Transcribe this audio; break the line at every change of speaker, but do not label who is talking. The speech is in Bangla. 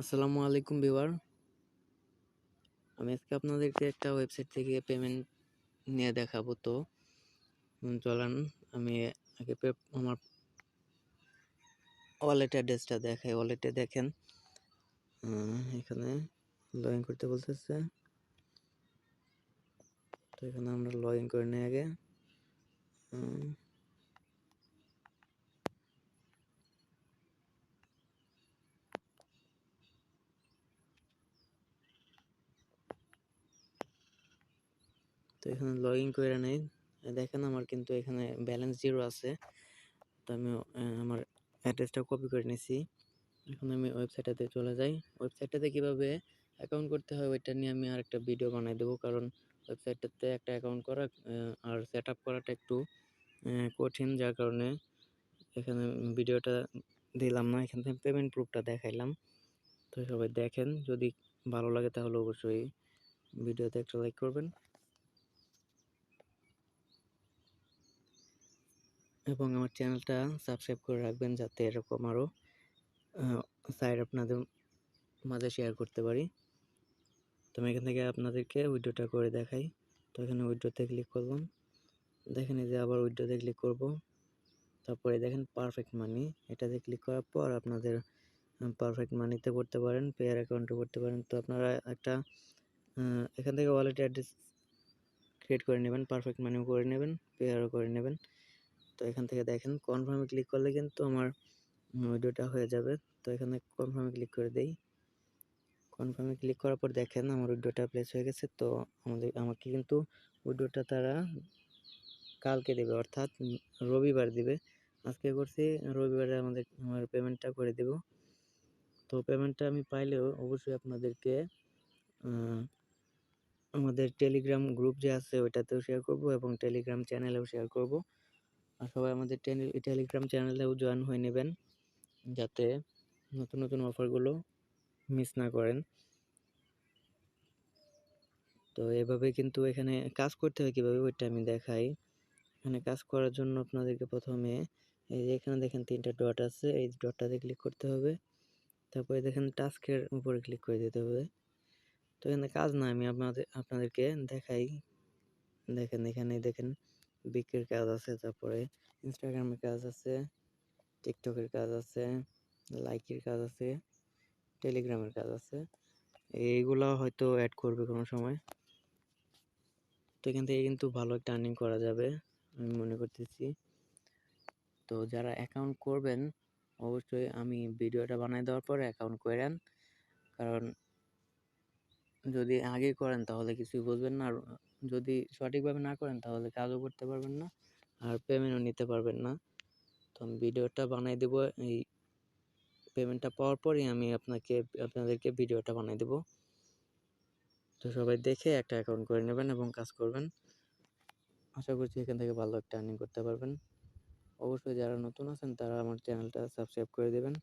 আসসালামু আলাইকুম ভিউয়ার। আমি আজকে আপনাদেরকে একটা ওয়েবসাইট থেকে পেমেন্ট নিয়ে দেখাবো। তো চলেন আমি আগে আমার ওয়ালেট অ্যাড্রেসটা দেখাই। ওয়ালেটে দেখেন এখানে লগ ইন করতে বলতেছে। তো এখানে আমরা লগ ইন করে নিই আগে। তো এখানে লগ ইন করে নেই। দেখেন আমার কিন্তু এখানে ব্যালেন্স 0 আছে। তো আমি আমার অ্যাড্রেসটা কপি করে নিয়েছি। এখন আমি ওয়েবসাইটটাতে চলে যাই। ওয়েবসাইটটাতে কিভাবে অ্যাকাউন্ট করতে হয় ওইটা নিয়ে আমি আরেকটা ভিডিও বানাই দেবো, কারণ ওয়েবসাইটটাতে একটা অ্যাকাউন্ট করা আর সেট আপ করাটা একটু কঠিন, যার কারণে এখানে ভিডিওটা দিলাম না। এখান থেকে পেমেন্ট প্রুফটা দেখাইলাম। তো সবাই দেখেন, যদি ভালো লাগে তাহলে অবশ্যই ভিডিওতে একটা লাইক করবেন এবং আমার চ্যানেলটা সাবস্ক্রাইব করে রাখবেন, যাতে এরকম আরও সাইট আপনাদের মাঝে শেয়ার করতে পারি। তো আমি এখান থেকে আপনাদেরকে উইড্রোটা করে দেখাই। তো এখানে উইড্রোতে ক্লিক করলাম। দেখেন এই যে আবার উইড্রোতে ক্লিক করব। তারপরে দেখেন পারফেক্ট মানি, এটাতে ক্লিক করার পর আপনাদের পারফেক্ট মানিতে করতে পারেন, পেয়ার অ্যাকাউন্টে করতে পারেন। তো আপনারা একটা এখান থেকে ওয়ালেট অ্যাড্রেস ক্রিয়েট করে নেবেন, পারফেক্ট মানিও করে নেবেন, পেয়ারও করে নেবেন। তো এখান থেকে দেখেন কনফার্মে ক্লিক করলে কিন্তু আমার উইড্রোটা হয়ে যাবে। তো এখানে কনফার্মে ক্লিক করে দেই। কনফার্মে ক্লিক করার পর দেখেন আমার উইড্রোটা প্লেস হয়ে গেছে। তো আমাকে কিন্তু উইড্রোটা তারা কালকে দেবে, অর্থাৎ রবিবার দিবে। আজকে করছি, রবিবারে আমার পেমেন্টটা করে দেব। তো পেমেন্টটা আমি পাইলেও অবশ্যই আপনাদেরকে আমাদের টেলিগ্রাম গ্রুপ যে আছে ওইটাতেও শেয়ার করব এবং টেলিগ্রাম চ্যানেলেও শেয়ার করব। আর সবাই আমাদের টেলিগ্রাম চ্যানেলেও জয়েন হয়ে নেবেন, যাতে নতুন নতুন অফারগুলো মিস না করেন। তো এভাবে কিন্তু এখানে কাজ করতে হয় কীভাবে ওইটা আমি দেখাই। এখানে কাজ করার জন্য আপনাদেরকে প্রথমে এই যে এখানে দেখেন 3টা ডট আছে, এই ডটটাতে ক্লিক করতে হবে। তারপরে দেখেন টাস্কের উপরে ক্লিক করে দিতে হবে। তো এখানে কাজ না, আমি আপনাদেরকে দেখাই। দেখেন এখানে দেখেন বিকের কাজ আছে, তারপরে ইনস্টাগ্রামের কাজ আছে, টিকটকের কাজ আছে, লাইকের কাজ আছে, টেলিগ্রামের কাজ আছে। এইগুলো হয়তো অ্যাড করবে কোনো সময়। তো এখান থেকে কিন্তু ভালো একটা আর্নিং করা যাবে আমি মনে করতেছি। তো যারা অ্যাকাউন্ট করবেন অবশ্যই আমি ভিডিওটা বানাই দেওয়ার পরে অ্যাকাউন্ট করেন, কারণ যদি আগে করেন তাহলে কিছুই বুঝবেন না, আর যদি সঠিকভাবে না করেন তাহলে কাজও করতে পারবেন না আর পেমেন্টও নিতে পারবেন না। তো আমি ভিডিওটা বানাই দেব, এই পেমেন্টটা পাওয়ার পরেই আমি আপনাদেরকে ভিডিওটা বানাই দেব। তো সবাই দেখে একটা অ্যাকাউন্ট করে নেবেন এবং কাজ করবেন। আশা করছি এখান থেকে ভালো একটা আর্নিং করতে পারবেন। অবশ্যই যারা নতুন আছেন তারা আমার চ্যানেলটা সাবস্ক্রাইব করে দেবেন।